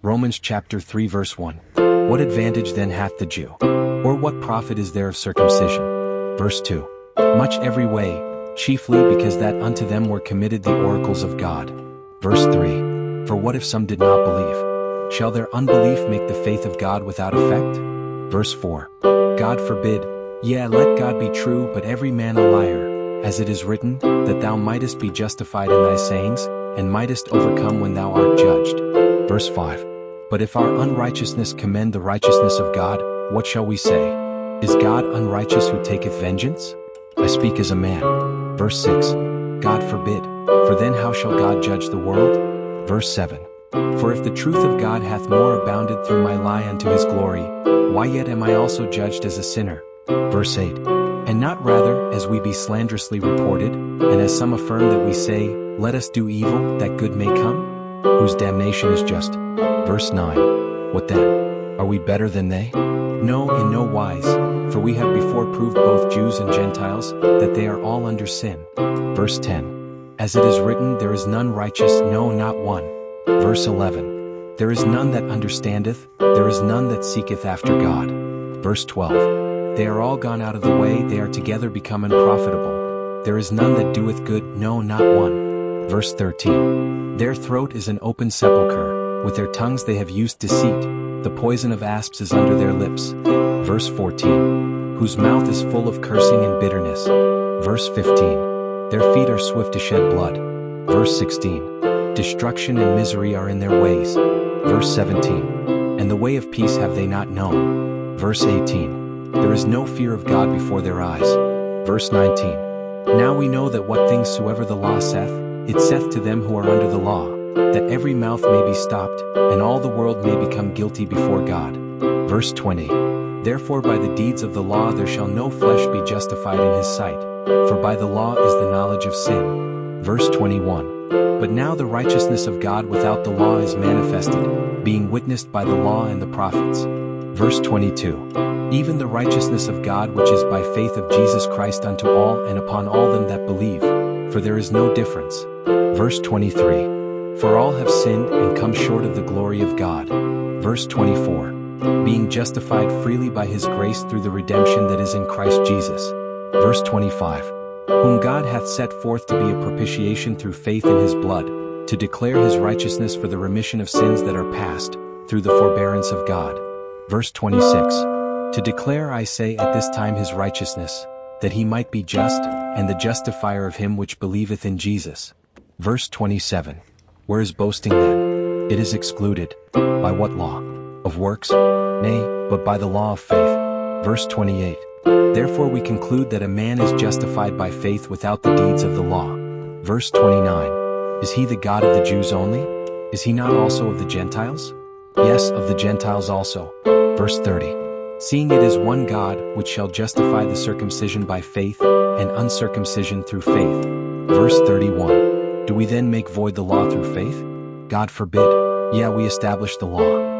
Romans chapter 3 verse 1. What advantage then hath the Jew? Or what profit is there of circumcision? Verse 2. Much every way, chiefly because that unto them were committed the oracles of God. Verse 3. For what if some did not believe? Shall their unbelief make the faith of God without effect? Verse 4. God forbid. Yea, let God be true, but every man a liar, as it is written, that thou mightest be justified in thy sayings, and mightest overcome when thou art judged. Verse 5. But if our unrighteousness commend the righteousness of God, what shall we say? Is God unrighteous who taketh vengeance? I speak as a man. Verse 6. God forbid. For then how shall God judge the world? Verse 7. For if the truth of God hath more abounded through my lie unto his glory, why yet am I also judged as a sinner? Verse 8. And not rather as we be slanderously reported, and as some affirm that we say, let us do evil, that good may come? Whose damnation is just. Verse 9. What then? Are we better than they? No, in no wise, for we have before proved both Jews and Gentiles, that they are all under sin. Verse 10. As it is written, there is none righteous, no, not one. Verse 11. There is none that understandeth, there is none that seeketh after God. Verse 12. They are all gone out of the way, they are together become unprofitable. There is none that doeth good, no, not one. Verse 13. Their throat is an open sepulchre, with their tongues they have used deceit, the poison of asps is under their lips. Verse 14. Whose mouth is full of cursing and bitterness. Verse 15. Their feet are swift to shed blood. Verse 16. Destruction and misery are in their ways. Verse 17. And the way of peace have they not known. Verse 18. There is no fear of God before their eyes. Verse 19. Now we know that what things soever the law saith, it saith to them who are under the law, that every mouth may be stopped, and all the world may become guilty before God. Verse 20. Therefore by the deeds of the law there shall no flesh be justified in his sight, for by the law is the knowledge of sin. Verse 21. But now the righteousness of God without the law is manifested, being witnessed by the law and the prophets. Verse 22. Even the righteousness of God which is by faith of Jesus Christ unto all and upon all them that believe, for there is no difference. Verse 23. For all have sinned and come short of the glory of God. Verse 24. Being justified freely by his grace through the redemption that is in Christ Jesus. Verse 25. Whom God hath set forth to be a propitiation through faith in his blood, to declare his righteousness for the remission of sins that are past, through the forbearance of God. Verse 26. To declare, I say, at this time his righteousness, that he might be just, and the justifier of him which believeth in Jesus. Verse 27. Where is boasting then? It is excluded. By what law? Of works? Nay, but by the law of faith. Verse 28. Therefore we conclude that a man is justified by faith without the deeds of the law. Verse 29. Is he the God of the Jews only? Is he not also of the Gentiles? Yes, of the Gentiles also. Verse 30. Seeing it is one God, which shall justify the circumcision by faith, and uncircumcision through faith. Verse 31. Do we then make void the law through faith? God forbid. Yea, we establish the law.